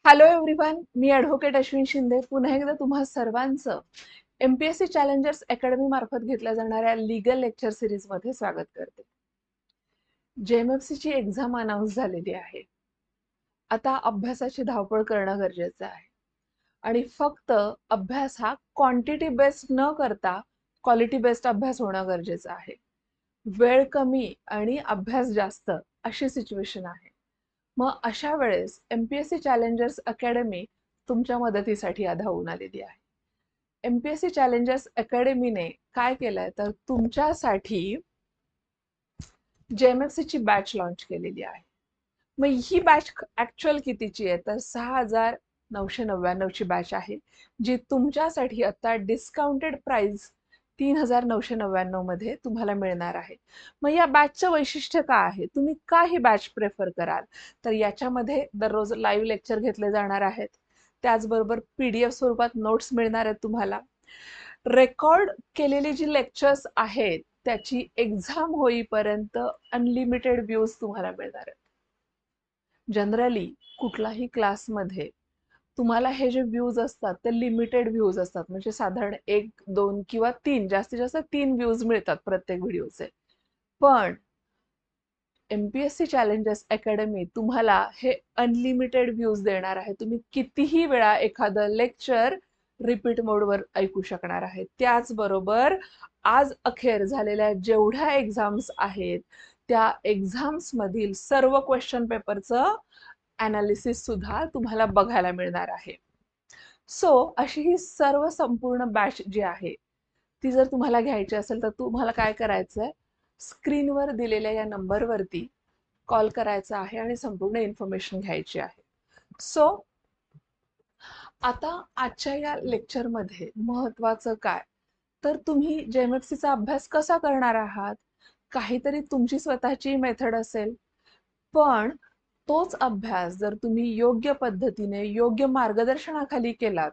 Hello everyone, मी advocate Ashwin Shinde पुन्हा एकदा तुम्हा सर्वांचं एमपीएससी चॅलेंजर्स अकॅडमी मार्फत घेतल्या जाणाऱ्या लीगल लेक्चर सिरीजमध्ये स्वागत करते. जेएमएफसीची एक्झाम अनाऊन्स झालेली आहे. आता अभ्यासाची धावपळ करणं गरजेचं आहे आणि फक्त अभ्यास हा क्वांटिटी बेस्ड न करता क्वालिटी बेस्ड अभ्यास होणं गरजेचं आहे. वेळ कमी आणि अभ्यास जास्त अशी सिच्युएशन आहे. मग अशा वेळेस एमपीएससी चॅलेंजर्स अकॅडमी तुमच्या मदतीसाठी धावून आलेली आहे. एमपीएससी चॅलेंजर्स अकॅडमीने काय केलंय तर तुमच्यासाठी जेएमएफसी ची बॅच लॉन्च केलेली आहे. मग ही बॅच ऍक्च्युअल कितीची आहे तर 6,999 ची बॅच आहे, जी तुमच्यासाठी आता डिस्काउंटेड प्राइस 3,999 मध्ये तुम्हाला मिळणार आहे. मग या बॅचचं वैशिष्ट्य काय आहे, तुम्ही का ही बॅच प्रेफर कराल तर याच्यामध्ये दररोज लाईव्ह लेक्चर घेतले जाणार आहेत. त्याचबरोबर पीडीएफ स्वरूपात नोट्स मिळणार आहेत तुम्हाला. रेकॉर्ड केलेली जी लेक्चर्स आहेत त्याची एक्झाम होईपर्यंत अनलिमिटेड व्ह्यूज तुम्हाला मिळणार आहेत. जनरली कुठलाही क्लासमध्ये तुम्हाला हे जे व्ह्यूज असतात ते लिमिटेड व्ह्यूज असतात, म्हणजे साधारण 1, 2 किंवा 3, जास्तीत जास्त 3 व्ह्यूज मिळतात प्रत्येक व्हिडिओचे. पण एमपीएससी चॅलेंजर्स अकॅडमी तुम्हाला हे अनलिमिटेड व्ह्यूज देणार आहे. तुम्ही कितीही वेळा एखादं लेक्चर रिपीट मोडवर ऐकू शकणार आहे. त्याचबरोबर आज अखेर झालेल्या जेवढ्या एक्झाम्स आहेत त्या एक्झाम्स मधील सर्व क्वेश्चन पेपरचं अनालिसिस सुद्धा तुम्हाला बघायला मिळणार आहे. सो अशी ही सर्व संपूर्ण बॅच जी आहे ती जर तुम्हाला घ्यायची असेल तर तुम्हाला काय करायचंय, स्क्रीनवर दिलेल्या या नंबरवरती कॉल करायचा आहे आणि संपूर्ण इन्फॉर्मेशन घ्यायची आहे. सो आता आजच्या या लेक्चरमध्ये महत्वाचं काय तर तुम्ही जेएमएफसीचा अभ्यास कसा करणार आहात. काहीतरी तुमची स्वतःची मेथड असेल, पण तोच अभ्यास जर तुम्ही योग्य पद्धतीने योग्य मार्गदर्शनाखाली केलात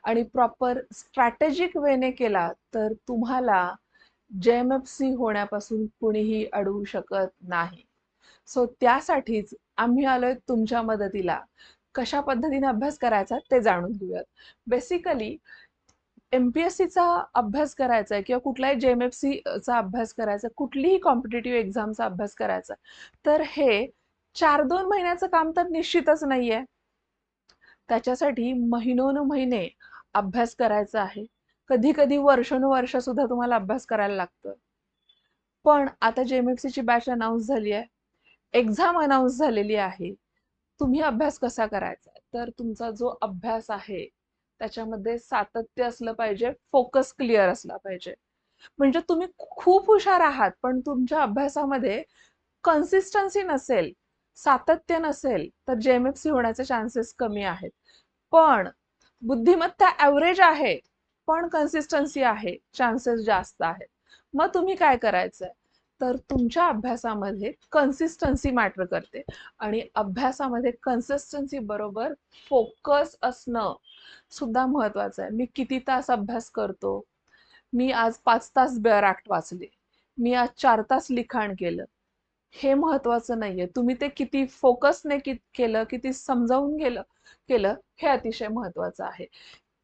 आणि प्रॉपर स्ट्रॅटेजिक वेने केला तर तुम्हाला जेएमएफसी होण्यापासून कुणीही अडवू शकत नाही. सो त्यासाठीच आम्ही आलोय तुमच्या मदतीला. कशा पद्धतीने अभ्यास करायचा ते जाणून घेऊयात. बेसिकली एमपीएससीचा अभ्यास करायचा आहे किंवा कुठलाही जेएमएफसीचा अभ्यास करायचा, कुठलीही कॉम्पिटेटिव्ह एक्झामचा अभ्यास करायचा तर हे 4-2 महिन्याचं काम तर निश्चितच नाहीये. त्याच्यासाठी महिनोन-महिने अभ्यास करायचा आहे. कधी कधी वर्षानुवर्ष सुद्धा तुम्हाला अभ्यास करायला लागतं. पण आता जेएमएफसीची बॅच अनाऊन्स झाली आहे, एक्झाम अनाऊन्स झालेली आहे. तुम्ही अभ्यास कसा करायचा तर तुमचा जो अभ्यास आहे त्याच्यामध्ये सातत्य असलं पाहिजे, फोकस क्लिअर असला पाहिजे. म्हणजे तुम्ही खूप हुशार आहात पण तुमच्या अभ्यासामध्ये कन्सिस्टन्सी नसेल, सातत्य नसेल तर जेएमएफसी होण्याचे चान्सेस कमी आहेत. पण बुद्धिमत्ता ऍव्हरेज आहे पण कन्सिस्टन्सी आहे, चान्सेस जास्त आहेत. मग तुम्ही काय करायचंय तर तुमच्या अभ्यासामध्ये कन्सिस्टन्सी मॅटर करते आणि अभ्यासामध्ये कन्सिस्टन्सी बरोबर फोकस असणं सुद्धा महत्वाचं आहे. मी किती तास अभ्यास करतो, मी आज 5 तास बेअर ऍक्ट वाचले, मी आज 4 तास लिखाण केलं, हे महत्वाचं नाहीये. तुम्ही ते किती फोकसने केलं, किती समजावून केलं हे अतिशय महत्वाचं आहे.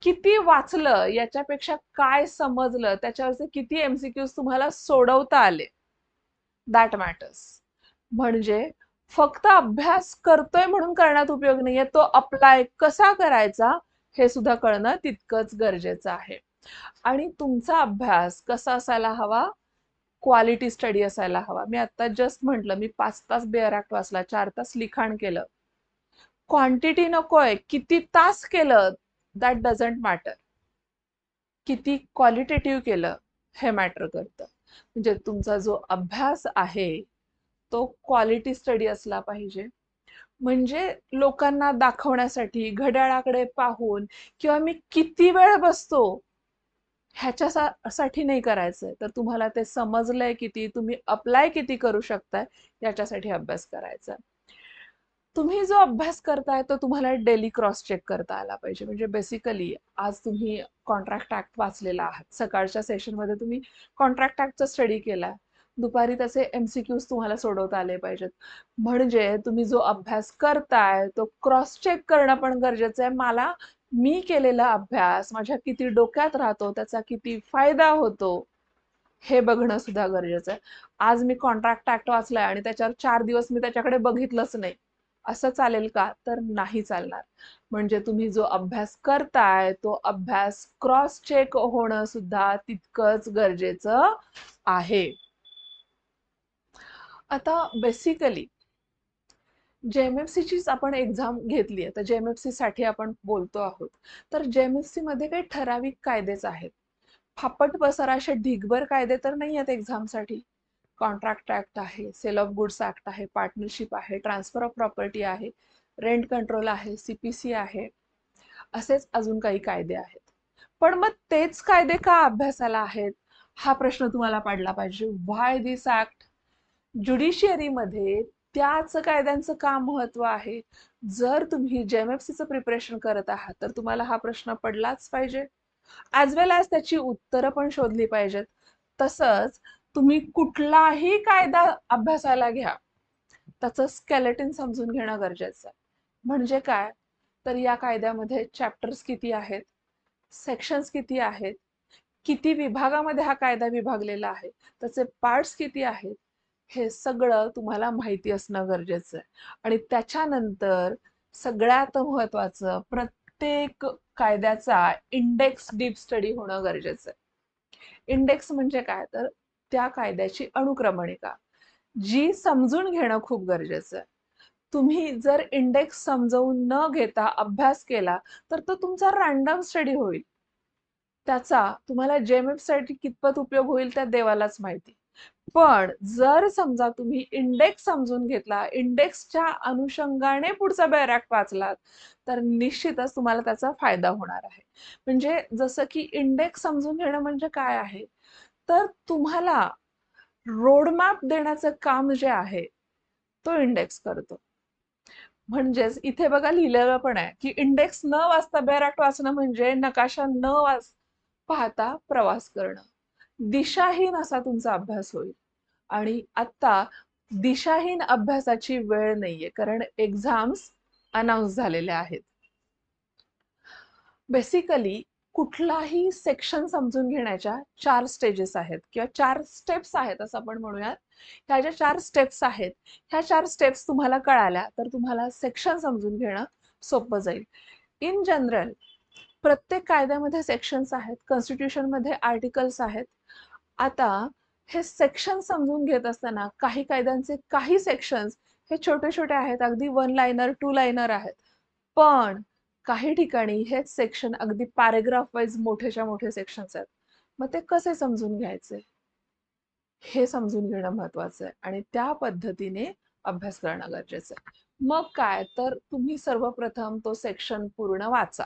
किती वाचलं याच्यापेक्षा काय समजलं, त्याच्यावरचे किती एमसीक्यूज तुम्हाला सोडवता आले, दॅट मॅटर्स. म्हणजे फक्त अभ्यास करतोय म्हणून करण्यात उपयोग नाहीये, तो अप्लाय कसा करायचा हे सुद्धा कळणं तितकंच गरजेचं आहे. आणि तुमचा अभ्यास कसा असायला हवा, क्वालिटी स्टडी असायला हवा. मी आता जस्ट म्हटलं मी 5 तास बेअर ऍक्ट वाचला, 4 तास लिखाण केलं. क्वांटिटी नकोय, किती तास केलं दॅट डझंट मॅटर, किती क्वालिटेटिव्ह केलं हे मॅटर करतं. म्हणजे तुमचा जो अभ्यास आहे तो क्वालिटी स्टडी असला पाहिजे. म्हणजे लोकांना दाखवण्यासाठी घड्याळाकडे पाहून किंवा मी किती वेळ बसतो ह्याच्यासाठी नाही करायचंय, तर तुम्हाला ते समजलंय किती, तुम्ही अप्लाय किती करू शकताय याच्यासाठी अभ्यास करायचा. तुम्ही जो अभ्यास करताय तो तुम्हाला डेली क्रॉस चेक करता आला पाहिजे. म्हणजे बेसिकली आज तुम्ही कॉन्ट्रॅक्ट ऍक्ट वाचलेला आहात, सकाळच्या सेशनमध्ये तुम्ही कॉन्ट्रॅक्ट ऍक्टचा स्टडी केला, दुपारी त्याचे MCQs तुम्हाला सोडवता आले पाहिजेत. म्हणजे तुम्ही जो अभ्यास करताय तो क्रॉस चेक करणं पण गरजेचं आहे. मी केलेला अभ्यास माझ्या किती डोक्यात राहतो, त्याचा किती फायदा होतो, हे बघणं सुद्धा गरजेचं आहे. आज मी कॉन्ट्रॅक्ट ऍक्ट वाचलाय आणि त्याच्यावर 4 दिवस मी त्याच्याकडे बघितलंच नाही, असं चालेल का? तर नाही चालणार. म्हणजे तुम्ही जो अभ्यास करताय तो अभ्यास क्रॉस चेक होणं सुद्धा तितकंच गरजेचं आहे. आता बेसिकली JMFC चीच आपण एक्झाम घेतली आहे, तर JMFC साठी आपण बोलतो आहोत. तर JMFC मध्ये काही ठराविक कायदेच आहेत. फापट पसारा असे ढिगभर कायदे तर नाही आहेत एक्झामसाठी. कॉन्ट्रॅक्ट ऍक्ट आहे, सेल ऑफ गुड्स ऍक्ट आहे, पार्टनरशिप आहे, ट्रान्सफर ऑफ प्रॉपर्टी आहे, रेंट कंट्रोल आहे, CPC आहे, असेच अजून काही कायदे आहेत. पण मग तेच कायदे का अभ्यासाला आहेत, हा प्रश्न तुम्हाला पडला पाहिजे. व्हाय दिस ऍक्ट? ज्युडिशियरीमध्ये त्याच कायद्यांचं का महत्व आहे? जर तुम्ही JMFCचं प्रिपरेशन करत आहात तर तुम्हाला हा प्रश्न पडलाच पाहिजे, ॲज वेल ॲज त्याची उत्तरं पण शोधली पाहिजेत. तसंच तुम्ही कुठलाही कायदा अभ्यासाला घ्या, त्याचं स्केलेटन समजून घेणं गरजेचं आहे. म्हणजे काय? तर या कायद्यामध्ये चॅप्टर्स किती आहेत, सेक्शन्स किती आहेत, किती विभागामध्ये हा कायदा विभागलेला आहे, त्याचे पार्ट्स किती आहेत, हे सगळं तुम्हाला माहिती असणं गरजेचं आहे. आणि त्याच्यानंतर सगळ्यात महत्वाचं, प्रत्येक कायद्याचा इंडेक्स डीप स्टडी होणं गरजेचं आहे. इंडेक्स म्हणजे काय? तर त्या कायद्याची अनुक्रमणिका, जी समजून घेणं खूप गरजेचं आहे. तुम्ही जर इंडेक्स समजवून न घेता अभ्यास केला तर तो तुमचा रँडम स्टडी होईल. त्याचा तुम्हाला JMF साठी कितपत उपयोग होईल त्या देवालाच माहिती. पण जर समजा तुम्ही इंडेक्स समजून घेतला, इंडेक्सच्या अनुषंगाने पुढचा बॅरॅक्ट वाचलात, तर निश्चितच तुम्हाला त्याचा फायदा होणार आहे. म्हणजे जसं की इंडेक्स समजून घेणं म्हणजे काय आहे, तर तुम्हाला रोडमॅप देण्याचं काम जे आहे तो इंडेक्स करतो. म्हणजेच इथे बघा लिहिलेलं पण आहे की इंडेक्स न वाचता बॅरॅक्ट वाचणं म्हणजे नकाशा न पाहता प्रवास करणं. दिशाहीन असा तुमचा अभ्यास होईल. आणि आता दिशाहीन अभ्यासाची वेळ नाहीये, कारण एक्झाम्स अनाऊन्स झालेल्या आहेत. बेसिकली कुठलाही सेक्शन समजून घेण्याच्या 4 स्टेजेस आहेत किंवा 4 स्टेप्स आहेत असं आपण म्हणूयात. ह्या ज्या 4 स्टेप्स आहेत, ह्या 4 स्टेप्स तुम्हाला कळाल्या तर तुम्हाला सेक्शन समजून घेणं सोपं जाईल. इन जनरल प्रत्येक कायद्यामध्ये सेक्शन्स आहेत, कॉन्स्टिट्यूशन मध्ये आर्टिकल्स आहेत. आता हे सेक्शन समजून घेत असताना काही कायद्यांचे काही सेक्शन्स हे छोटे छोटे आहेत, अगदी 1 लाइनर 2 लाइनर आहेत. पण काही ठिकाणी हेच सेक्शन अगदी पॅरेग्राफ वाईज मोठेच्या मोठे सेक्शन्स आहेत. मग ते कसे समजून घ्यायचे हे समजून घेणं महत्वाचं आहे आणि त्या पद्धतीने अभ्यास करणं गरजेचं आहे. मग काय तर तुम्ही सर्वप्रथम तो सेक्शन पूर्ण वाचा.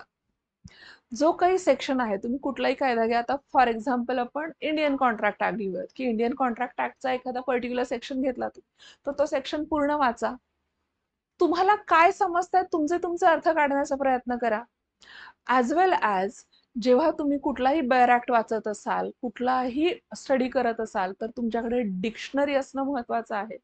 जो काही सेक्शन आहे, तुम्ही कुठलाही कायदा घ्या. आता फॉर एक्झाम्पल आपण इंडियन कॉन्ट्रॅक्ट ऍक्ट घेऊयात, की इंडियन कॉन्ट्रॅक्ट ऍक्टचा एखादा पर्टिक्युलर सेक्शन घेतला तर तो सेक्शन पूर्ण वाचा. तुम्हाला काय समजतंय तुमचे अर्थ काढण्याचा प्रयत्न करा. ॲज वेल ॲज जेव्हा तुम्ही कुठलाही बेअर ऍक्ट वाचत असाल, कुठलाही स्टडी करत असाल, तर तुमच्याकडे डिक्शनरी असणं महत्वाचं आहे.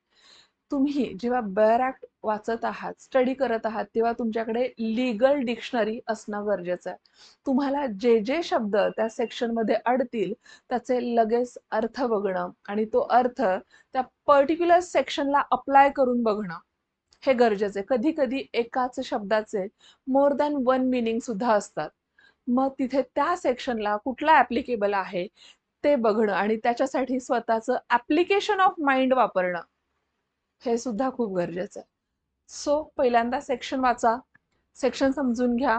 तुम्ही जेव्हा बेअर ऍक्ट वाचत आहात, स्टडी करत आहात, तेव्हा तुमच्याकडे लीगल डिक्शनरी असणं गरजेचं आहे. तुम्हाला जे जे शब्द त्या सेक्शनमध्ये अडतील त्याचे लगेच अर्थ बघणं आणि तो अर्थ त्या पर्टिक्युलर सेक्शनला अप्लाय करून बघणं हे गरजेचं आहे. कधी कधी एकाच शब्दाचे मोर दॅन 1 मीनिंग सुद्धा असतात. मग तिथे त्या सेक्शनला कुठला ऍप्लिकेबल आहे ते बघणं आणि त्याच्यासाठी स्वतःचं ऍप्लिकेशन ऑफ माइंड वापरणं हे सुद्धा खूप गरजेचं आहे. सो पहिल्यांदा सेक्शन वाचा, सेक्शन समजून घ्या,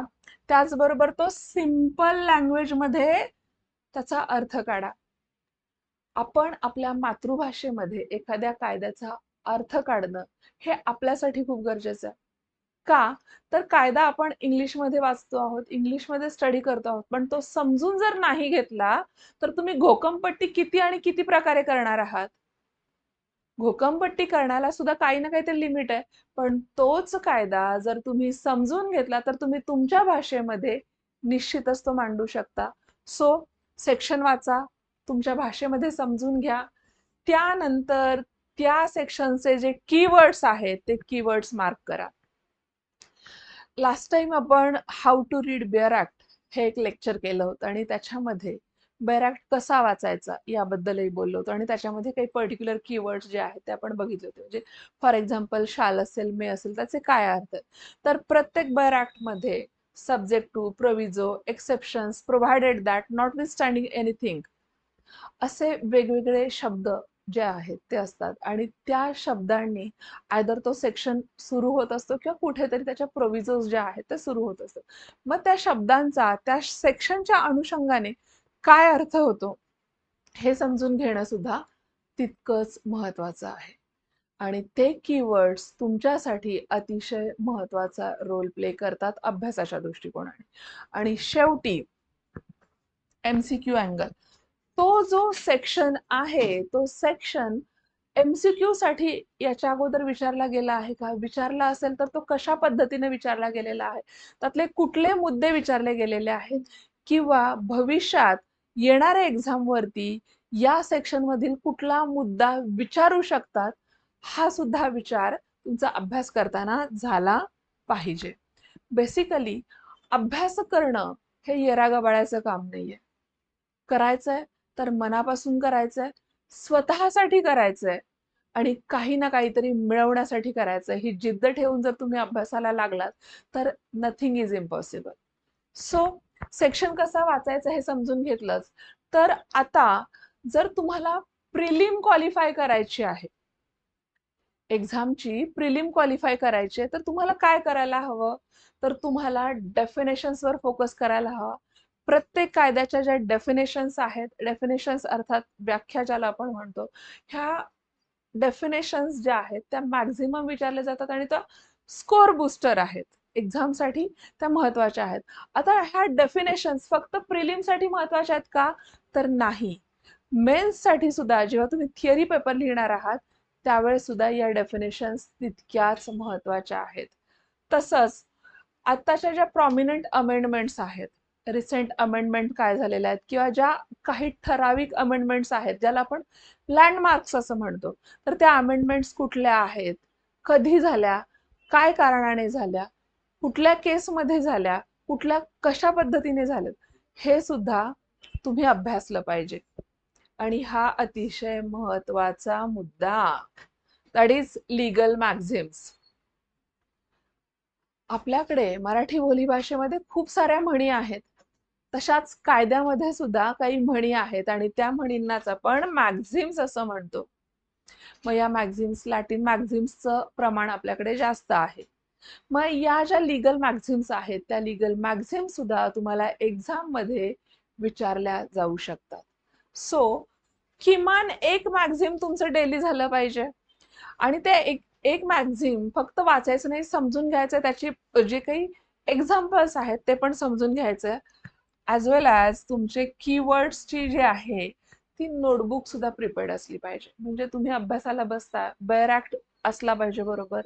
त्याचबरोबर तो सिंपल लँग्वेज मध्ये त्याचा अर्थ काढा. आपण आपल्या मातृभाषेमध्ये एखाद्या कायद्याचा अर्थ काढणं हे आपल्यासाठी खूप गरजेचं आहे. का? तर कायदा आपण इंग्लिशमध्ये वाचतो आहोत, इंग्लिशमध्ये स्टडी करतो आहोत, पण तो समजून जर नाही घेतला तर तुम्ही घोकमपट्टी किती आणि किती प्रकारे करणार आहात. घोकमपट्टी करण्याला सुद्धा काही ना काहीतरी लिमिट आहे. पण तोच कायदा जर तुम्ही समजून घेतला तर तुम्ही तुमच्या भाषेमध्ये निश्चितच तो मांडू शकता. सो सेक्शन वाचा, तुमच्या भाषेमध्ये समजून घ्या, त्यानंतर त्या सेक्शनचे जे कीवर्ड्स आहेत ते कीवर्ड्स मार्क करा. लास्ट टाइम आपण how to read bare act हे एक लेक्चर केलं होतं आणि त्याच्यामध्ये बेअर ऍक्ट कसा वाचायचा याबद्दलही बोललो होतो आणि त्याच्यामध्ये काही पर्टिक्युलर कीवर्ड्स जे आहेत ते आपण बघितले होते. म्हणजे फॉर एक्झाम्पल शाल असेल, मे असेल, त्याचे काय अर्थ आहेत. तर प्रत्येक बेअर ऍक्ट मध्ये subject to, proviso, exceptions, provided that, notwithstanding anything असे वेगवेगळे शब्द जे आहेत ते असतात आणि त्या शब्दांनी आयदर तो सेक्शन सुरू होत असतो किंवा कुठेतरी त्याच्या प्रोव्हिजोज जे आहेत ते सुरू होत असतात. मग त्या शब्दांचा त्या सेक्शनच्या अनुषंगाने काय अर्थ होतो हे समजून घेणं सुद्धा तितकंच महत्वाचं आहे. आणि ते कीवर्ड्स तुमच्यासाठी अतिशय महत्वाचा रोल प्ले करतात अभ्यासाच्या दृष्टिकोनाने. आणि शेवटी एमसीक्यू अँगल, तो जो सेक्शन आहे तो सेक्शन एमसीक्यू साठी याच्या अगोदर विचारला गेला आहे का, विचारला असेल तर तो कशा पद्धतीने विचारला गेलेला आहे, त्यातले कुठले मुद्दे विचारले गेलेले आहेत, किंवा भविष्यात येणाऱ्या एक्झाम वरती या सेक्शन मधील कुठला मुद्दा विचारू शकतात, हा सुद्धा विचार तुमचा अभ्यास करताना झाला पाहिजे. बेसिकली अभ्यास करणं हे येरागबाळ्याचं काम नाहीये. करायचंय तर मनापासून करायचंय, स्वतःसाठी करायचंय आणि काही ना काहीतरी मिळवण्यासाठी करायचंय. ही जिद्द ठेवून जर तुम्ही अभ्यासाला लागलात तर nothing is impossible. So section कसा वाचायचा हे समजून घेतलंच तर आता जर तुम्हाला प्रिलिम क्वालिफाय करायची आहे, एक्झामची प्रिलिम क्वालिफाय करायची आहे, तर तुम्हाला काय करायला हवं, तर तुम्हाला डेफिनेशन्स वर फोकस करायला हवा. प्रत्येक कायद्याच्या ज्या डेफिनेशन्स आहेत, डेफिनेशन्स अर्थात व्याख्या ज्याला आपण म्हणतो, ह्या डेफिनेशन्स ज्या आहेत त्या मॅक्झिमम विचारले जातात आणि त्या स्कोर बुस्टर आहेत एक्झामसाठी, त्या महत्वाच्या आहेत. आता ह्या डेफिनेशन्स फक्त प्रिलिमसाठी महत्वाच्या आहेत का, तर नाही. मेन्ससाठी सुद्धा जेव्हा तुम्ही थिअरी पेपर लिहिणार आहात त्यावेळेस सुद्धा या डेफिनेशन्स तितक्याच महत्वाच्या आहेत. तसंच आताच्या ज्या प्रॉमिनंट अमेंडमेंट्स आहेत, रिसेंट अमेंडमेंट काय झालेल्या आहेत, किंवा ज्या काही ठराविक अमेंडमेंट्स आहेत ज्याला आपण लँडमार्क्स असं म्हणतो, तर त्या अमेंडमेंट्स कुठल्या आहेत, कधी झाल्या, काय कारणाने झाल्या, कुठल्या केसमध्ये झाल्या, कुठल्या कशा पद्धतीने झाल्यात, हे सुद्धा तुम्ही अभ्यासलं पाहिजे. आणि हा अतिशय महत्वाचा मुद्दा, दॅट इज लीगल मॅक्झिम्स. आपल्याकडे मराठी बोलीभाषेमध्ये खूप साऱ्या म्हणी आहेत, तशाच कायद्यामध्ये सुद्धा काही म्हणी आहेत आणि त्या म्हणींनाच आपण मॅक्झिम्स असं म्हणतो. मग या मॅक्झिम्स, लॅटिन मॅक्झिम्सचं प्रमाण आपल्याकडे जास्त आहे. मग या ज्या लीगल मॅक्झिम्स आहेत त्या लीगल मॅक्झिम्स सुद्धा तुम्हाला एक्झाम मध्ये विचारल्या जाऊ शकतात. सो किमान एक मॅक्झिम तुमचं डेली झालं पाहिजे आणि ते एक मॅक्झिम फक्त वाचायचं नाही, समजून घ्यायचं, त्याची जे काही एक्झाम्पल्स आहेत ते पण समजून घ्यायचं, ॲज वेल ॲज तुमचे कीवर्ड्सची जी आहे ती नोटबुक सुद्धा प्रिपेअर्ड असली पाहिजे. म्हणजे तुम्ही अभ्यासाला बसता, बेअर ऍक्ट असला पाहिजे बरोबर,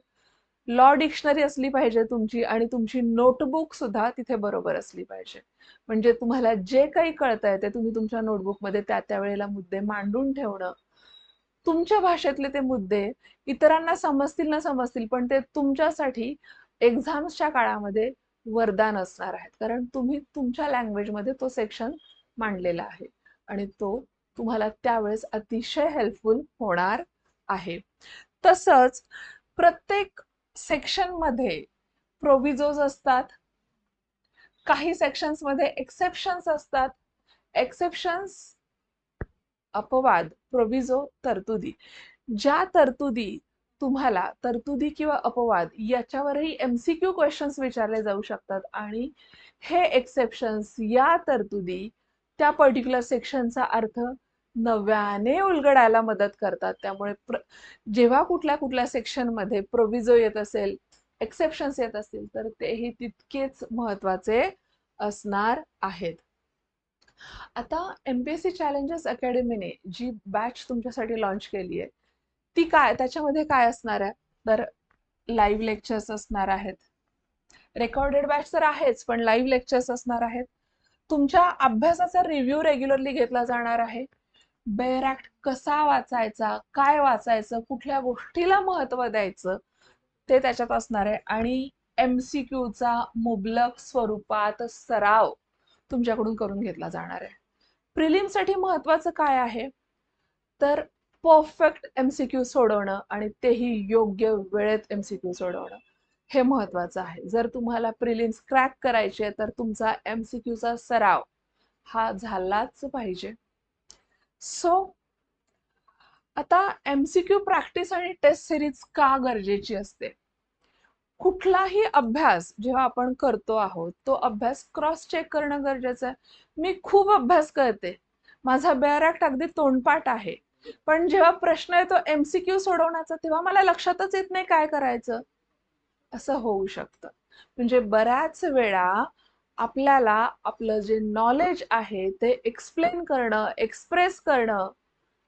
लॉ डिक्शनरी असली पाहिजे तुमची आणि तुमची नोटबुक सुद्धा तिथे बरोबर असली पाहिजे. म्हणजे तुम्हाला जे काही कळतंय ते तुम्ही तुमच्या नोटबुकमध्ये त्या त्या वेळेला मुद्दे मांडून ठेवणं, तुमच्या भाषेतले ते मुद्दे इतरांना समजतील ना समजतील पण ते तुमच्यासाठी एक्झाम्सच्या काळामध्ये वरदान असणार आहेत, कारण तुम्ही तुमच्या लँग्वेजमध्ये तो सेक्शन मांडलेला आहे आणि तो तुम्हाला त्यावेळेस अतिशय हेल्पफुल होणार आहे. तसंच प्रत्येक सेक्शन मध्ये प्रोव्हिजोज असतात, काही सेक्शन्स मध्ये एक्सेप्शन्स असतात. एक्सेप्शन्स अपवाद, प्रोव्हिजो तरतुदी. ज्या तरतुदी तुम्हाला, तरतुदी किंवा अपवाद याच्यावरही एमसीक्यू क्वेश्चन्स विचारले जाऊ शकतात आणि हे एक्सेप्शन्स या तरतुदी त्या पर्टिक्युलर सेक्शनचा अर्थ नव्याने उलगडायला मदत करतात. त्यामुळे जेव्हा कुठल्या कुठल्या सेक्शन मध्ये प्रोव्हिजो येत असेल, एक्सेप्शन्स येत असतील तर तेही तितकेच महत्वाचे असणार आहेत. आता एमपीएससी चॅलेंजेस अकॅडमीने जी बॅच तुमच्यासाठी लॉन्च केली आहे ती काय, त्याच्यामध्ये काय असणार आहे, तर लाईव्ह लेक्चर्स असणार आहेत. रेकॉर्डेड बॅच तर आहेच पण लाईव्ह लेक्चर्स असणार आहेत. तुमच्या अभ्यासाचा रिव्ह्यू रेग्युलरली घेतला जाणार आहे. बेअर ऍक्ट कसा वाचायचा, काय वाचायचं, कुठल्या गोष्टीला महत्व द्यायचं ते त्याच्यात असणार आहे. आणि MCQचा मुबलक स्वरूपात सराव तुमच्याकडून करून घेतला जाणार आहे. प्रिलिमसाठी महत्वाचं काय आहे, तर परफेक्ट MCQ सोडवणं आणि तेही योग्य वेळेत MCQ सोडवणं हे महत्वाचं आहे. जर तुम्हाला प्रिलिम्स क्रॅक करायचे तर तुमचा MCQचा सराव हा झालाच पाहिजे. सो आता MCQ प्रॅक्टिस आणि टेस्ट सिरीज का गरजेची असते? कुठलाही अभ्यास जेव्हा आपण करतो आहोत तो अभ्यास क्रॉस चेक करणं गरजेचं आहे. मी खूप अभ्यास करते, माझा बेअर ऍक्ट अगदी तोंडपाठ आहे, पण जेव्हा प्रश्न येतो MCQ सोडवण्याचा तेव्हा मला लक्षातच येत नाही काय करायचं. असं होऊ शकतं. म्हणजे बऱ्याच वेळा आपल्याला आपलं जे नॉलेज आहे ते एक्सप्लेन करणं, एक्सप्रेस करणं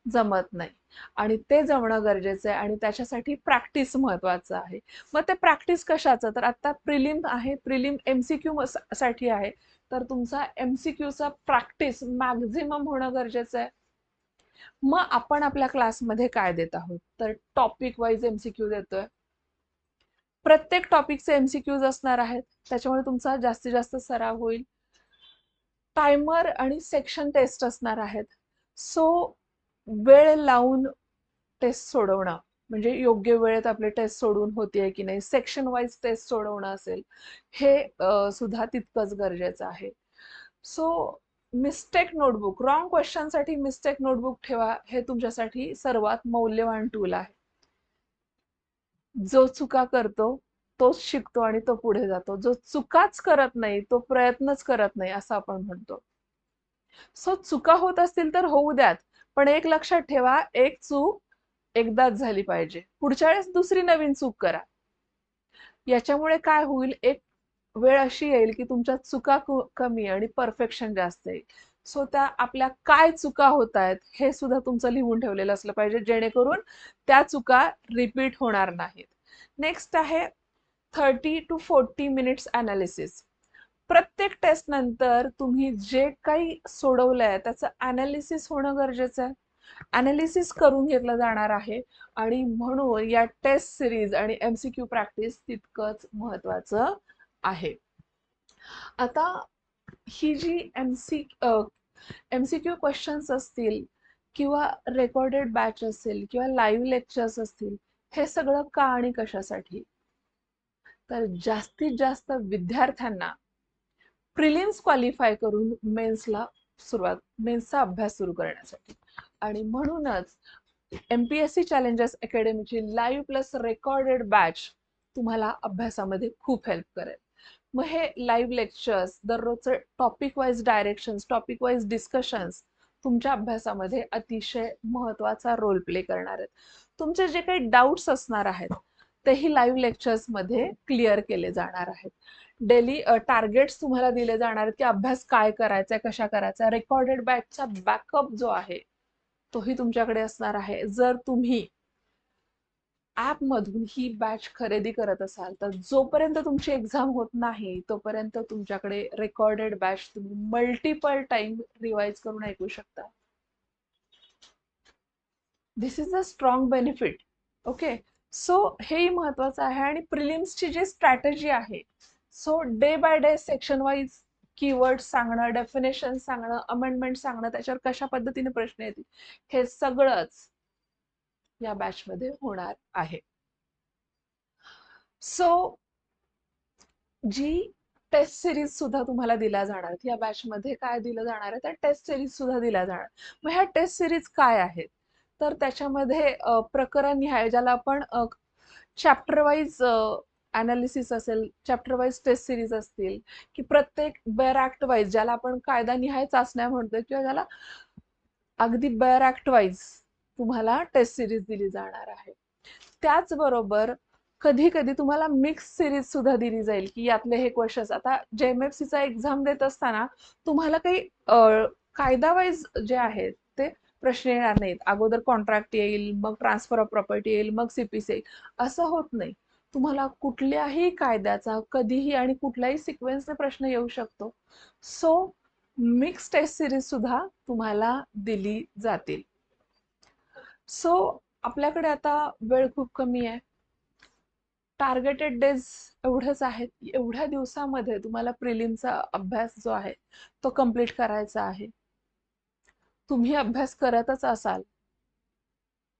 जमत नाही. आणि ते जमणं गरजेचं आहे आणि त्याच्यासाठी प्रॅक्टिस महत्वाचं आहे. मग ते प्रॅक्टिस कशाचं, तर आता प्रिलिम आहे, प्रिलिम MCQ साठी आहे, तर तुमचा MCQचा प्रॅक्टिस मॅक्झिमम होणं गरजेचं आहे. मग आपण आपल्या क्लासमध्ये काय देत आहोत, तर टॉपिक वाईज MCQ देतोय. प्रत्येक टॉपिकचे MCQज असणार आहेत, त्याच्यामुळे तुमचा जास्तीत जास्त सराव होईल. टायमर आणि सेक्शन टेस्ट असणार आहेत. सो वेळ लावून टेस्ट सोडवणं, म्हणजे योग्य वेळेत आपले टेस्ट सोडवून होतीये की नाही, सेक्शन वाईज टेस्ट सोडवणं असेल, हे सुद्धा तितकंच गरजेचं आहे. सो मिस्टेक नोटबुक, रॉंग क्वेश्चनसाठी मिस्टेक नोटबुक ठेवा, हे तुमच्यासाठी सर्वात मौल्यवान टूल आहे. जो चुका करतो तोच शिकतो आणि तो पुढे जातो, जो चुकाच करत नाही तो प्रयत्नच करत नाही असं आपण म्हणतो. सो चुका होत असतील तर होऊ द्यात, पण एक लक्षात ठेवा, एक चूक एकदाच झाली पाहिजे, पुढच्या वेळेस दुसरी नवीन चूक करा. याच्यामुळे काय होईल, एक वेळ अशी येईल की तुमच्या चुका कमी आणि परफेक्शन जास्त येईल. सो त्या आपल्या काय चुका होत आहेत हे सुद्धा तुमचं लिहून ठेवलेलं असलं पाहिजे, जेणेकरून त्या चुका रिपीट होणार नाहीत. नेक्स्ट आहे 30 to 40 मिनिट्स अनालिसिस. प्रत्येक टेस्ट नंतर तुम्ही जे काही सोडवलंय त्याचं अनालिसिस होणं गरजेचं आहे. अनालिसिस करून घेतलं जाणार आहे आणि म्हणून या टेस्ट सिरीज आणि MCQ प्रॅक्टिस तितकंच महत्वाचं आहे. आता ही जी MCQ क्वेश्चन्स असतील किंवा रेकॉर्डेड बॅच असेल किंवा लाईव्ह लेक्चर्स असतील, हे सगळं का आणि कशासाठी, तर जास्तीत जास्त विद्यार्थ्यांना प्रिलिम्स क्वालिफाय करून मेन्सचा अभ्यास सुरू करण्यासाठी. आणि म्हणूनच MPSC चॅलेंजर्स अकॅडमीची लाईव्ह प्लस रेकॉर्डेड बॅच तुम्हाला अभ्यासामध्ये खूप हेल्प करेल. मग हे लाईव्ह लेक्चर्स, दररोजचे topic wise directions, topic wise discussions तुमच्या अभ्यासामध्ये अतिशय महत्वाचा रोल प्ले करणार आहेत. तुमचे जे काही डाऊट्स असणार आहेत तेही लाईव्ह लेक्चर्स मध्ये क्लिअर केले जाणार आहेत. डेली टार्गेट्स तुम्हाला दिले जाणार आहेत की अभ्यास काय करायचा, कशा करायचा. रेकॉर्डेड बॅचचा बॅकअप जो आहे तोही तुमच्याकडे असणार आहे. जर तुम्ही ऍप मधून ही बॅच खरेदी करत असाल तर जोपर्यंत तुमची एक्झाम होत नाही तोपर्यंत तुमच्याकडे रेकॉर्डेड बॅच तुम्ही मल्टिपल टाइम रिवाइज करून ऐकू शकता. This is a strong benefit. Okay, so हेही महत्वाचं आहे. आणि प्रिलिम्सची जी स्ट्रॅटेजी आहे, so day by day section wise keyword सांगणं, डेफिनेशन सांगणं, अमेंडमेंट सांगणं, त्याच्यावर कशा पद्धतीने प्रश्न येतील, हे सगळंच या बॅच मध्ये होणार आहे. सो जी टेस्ट सिरीज सुद्धा तुम्हाला दिल्या जाणार, या बॅच मध्ये काय दिलं जाणार आहे, त्या टेस्ट सिरीज सुद्धा दिल्या जाणार. मग ह्या टेस्ट सिरीज काय आहेत, तर त्याच्यामध्ये प्रकरण निहाय, ज्याला आपण चॅप्टर वाईज अनालिसिस असेल, चॅप्टर वाईज टेस्ट सिरीज असतील, की प्रत्येक बेअर ऍक्ट वाईज, ज्याला आपण कायदा निहाय चाचण्या म्हणतोय, किंवा ज्याला अगदी बेअर ऍक्ट वाईज तुम्हाला टेस्ट सिरीज दिली जाणार आहे. त्याचबरोबर कधी कधी तुम्हाला मिक्स सिरीज सुद्धा दिली जाईल, की यातले हे क्वेश्चन्स, आता JMFCचा एक्झाम देत असताना तुम्हाला काही कायदा वाईज जे आहेत ते प्रश्न येणार नाहीत. अगोदर कॉन्ट्रॅक्ट येईल, मग ट्रान्सफर ऑफ प्रॉपर्टी येईल, मग CPC येईल, असं होत नाही. तुम्हाला कुठल्याही कायद्याचा कधीही आणि कुठल्याही सिक्वेन्सने प्रश्न येऊ शकतो. सो मिक्स टेस्ट सिरीज सुद्धा तुम्हाला दिली जातील. सो आपल्याकडे आता वेळ खूप कमी आहे. टार्गेटेड डेज एवढेच आहेत. एवढ्या दिवसामध्ये तुम्हाला प्रिलिमचा अभ्यास जो आहे तो कंप्लीट करायचा आहे. तुम्ही अभ्यास करतच असाल.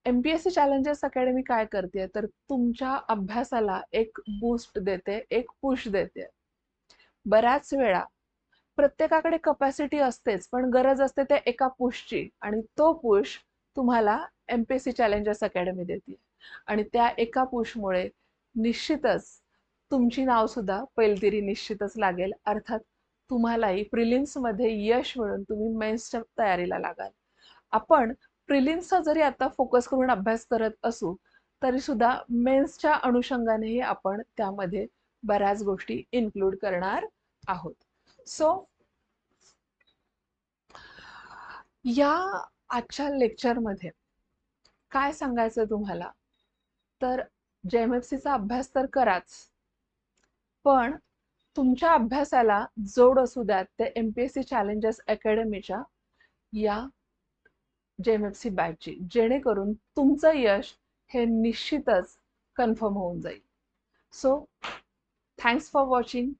MPSC चॅलेंजेस अकॅडमी काय करते तर तुमच्या अभ्यासाला एक बूस्ट देते, एक पुश देते. बऱ्याच वेळा प्रत्येकाकडे कपॅसिटी असतेच, पण गरज असते त्या एका पुशची, आणि तो पुश तुम्हाला MPSC चॅलेंजेस अकॅडमी देते. आणि त्या एका पुशमुळे निश्चितच तुमची नाव सुद्धा पैलतीरी निश्चितच लागेल. अर्थात तुम्हालाही प्रिलिम्समध्ये यश मिळून तुम्ही मेन्सच्या तयारीला लागाल. आपण प्रिलिम्सचा जरी आता फोकस करून अभ्यास करत असू तरी सुद्धा मेन्सच्या अनुषंगानेही आपण त्यामध्ये बऱ्याच गोष्टी इन्क्लूड करणार आहोत. सो या आजच्या लेक्चरमध्ये काय सांगायचं तुम्हाला, तर JMFCचा अभ्यास तर कराच, पण तुमच्या अभ्यासाला जोड असू द्यात ते MPSC चॅलेंजेस अकॅडमीच्या या JMFC बॅचची, जेणेकरून तुमचं यश हे निश्चितच कन्फर्म होऊन जाईल. So thanks for watching.